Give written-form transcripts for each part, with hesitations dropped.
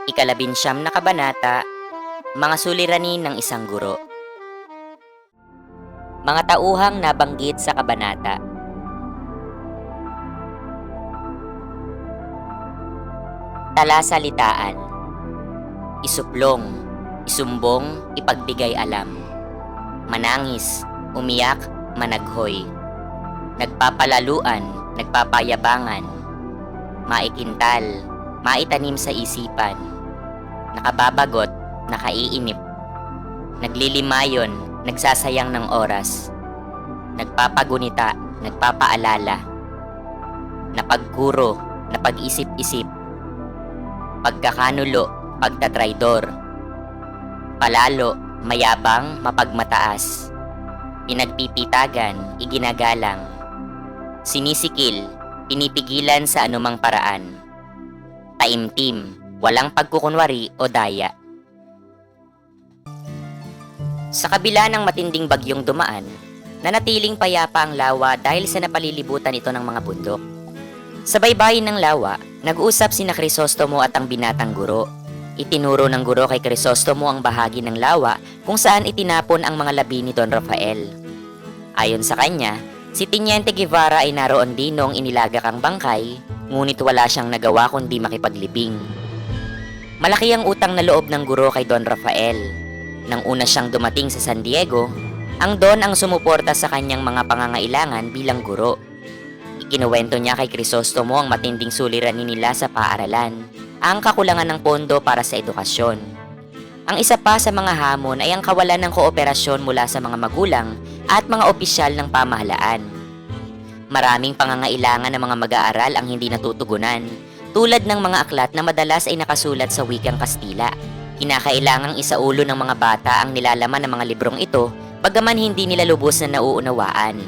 Ikalabinsyam na kabanata, mga suliranin ng isang guro. Mga tauhang nabanggit sa kabanata. Talasalitaan. Isuplong, isumbong, ipagbigay alam. Manangis, umiyak, managhoy. Nagpapalaluan, nagpapayabangan. Maikintal, maitanim sa isipan. Nakababagot, nakaiinip. Naglilimayon, nagsasayang ng oras. Nagpapagunita, nagpapaalala. Napagkuro, napag-isip-isip. Pagkakanulo, pagtatraidor. Palalo, mayabang, mapagmataas. Pinagpipitagan, iginagalang. Sinisikil, pinipigilan sa anumang paraan. Taimtim, walang pagkukunwari o daya. Sa kabila ng matinding bagyong dumaan, nanatiling payapa ang lawa dahil sa napalilibutan ito ng mga bundok. Sa baybayin ng lawa, nag-uusap sina Crisostomo at ang binatang guro. Itinuro ng guro kay Crisostomo ang bahagi ng lawa kung saan itinapon ang mga labi ni Don Rafael. Ayon sa kanya, si Teniente Guevara ay naroon din noong inilagak ang bangkay, ngunit wala siyang nagawa kundi makipaglibing. Malaki ang utang na loob ng guro kay Don Rafael. Nang una siyang dumating sa San Diego, ang Don ang sumuporta sa kanyang mga pangangailangan bilang guro. Ikinuwento niya kay Crisostomo ang matinding suliranin nila sa paaralan, ang kakulangan ng pondo para sa edukasyon. Ang isa pa sa mga hamon ay ang kawalan ng kooperasyon mula sa mga magulang at mga opisyal ng pamahalaan. Maraming pangangailangan ng mga mag-aaral ang hindi natutugunan, tulad ng mga aklat na madalas ay nakasulat sa wikang Kastila. Kinakailangang isaulo ng mga bata ang nilalaman ng mga librong ito, bagaman hindi nila lubos na nauunawaan.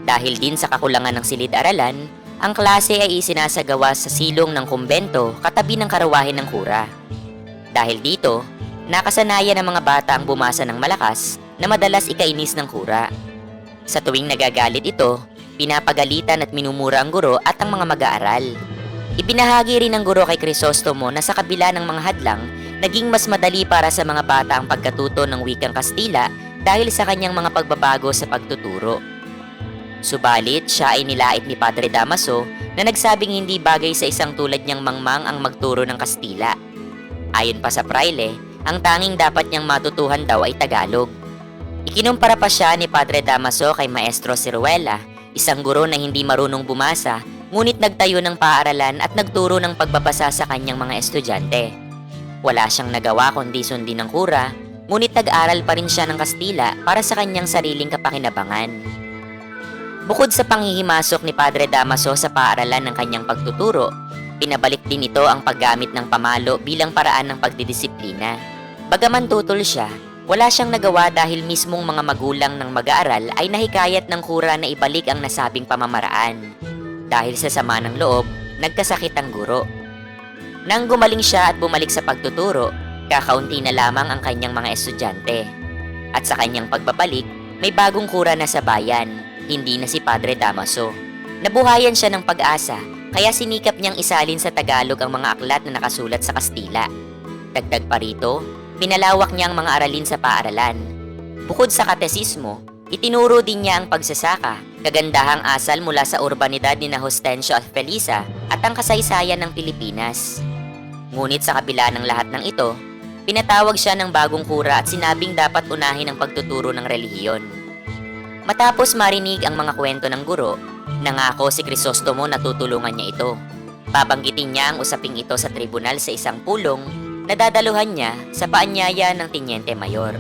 Dahil din sa kakulangan ng silid-aralan, ang klase ay isinasagawa sa silong ng kumbento katabi ng karawahe ng kura. Dahil dito, nakasanayan ng mga bata ang bumasa ng malakas na madalas ikainis ng kura. Sa tuwing nagagalit ito, pinapagalitan at minumura ang guro at ang mga mag-aaral. Ibinahagi rin ng guro kay Crisostomo na sa kabila ng mga hadlang, naging mas madali para sa mga bata ang pagkatuto ng wikang Kastila dahil sa kanyang mga pagbabago sa pagtuturo. Subalit, siya ay nilait ni Padre Damaso na nagsabing hindi bagay sa isang tulad niyang mangmang ang magturo ng Kastila. Ayon pa sa praile, ang tanging dapat niyang matutuhan daw ay Tagalog. Ikinumpara pa siya ni Padre Damaso kay Maestro Ciruela, isang guro na hindi marunong bumasa, ngunit nagtayo ng paaralan at nagturo ng pagbabasa sa kanyang mga estudyante. Wala siyang nagawa kundi sundin ng kura, ngunit nag-aral pa rin siya ng Kastila para sa kanyang sariling kapakinabangan. Bukod sa panghihimasok ni Padre Damaso sa paaralan ng kanyang pagtuturo, pinabalik din ito ang paggamit ng pamalo bilang paraan ng pagdidisiplina. Bagaman tutol siya, wala siyang nagawa dahil mismong mga magulang ng mag-aaral ay nahikayat ng kura na ibalik ang nasabing pamamaraan. Dahil sa sama ng loob, nagkasakit ang guro. Nang gumaling siya at bumalik sa pagtuturo, kakaunti na lamang ang kanyang mga estudyante. At sa kanyang pagbabalik, may bagong kura na sa bayan, hindi na si Padre Damaso. Nabuhayan siya ng pag-asa, kaya sinikap niyang isalin sa Tagalog ang mga aklat na nakasulat sa Kastila. Dagdag pa rito, pinalawak niya ang mga aralin sa paaralan. Bukod sa katesismo, itinuro din niya ang pagsasaka, kagandahang asal mula sa urbanidad ni Hostencio at Felisa at ang kasaysayan ng Pilipinas. Ngunit sa kabila ng lahat ng ito, pinatawag siya ng bagong kura at sinabing dapat unahin ang pagtuturo ng relihiyon. Matapos marinig ang mga kwento ng guro, nangako si Crisostomo na tutulungan niya ito. Babanggitin niya ang usaping ito sa tribunal sa isang pulong na dadaluhan niya sa paanyaya ng Teniente Mayor.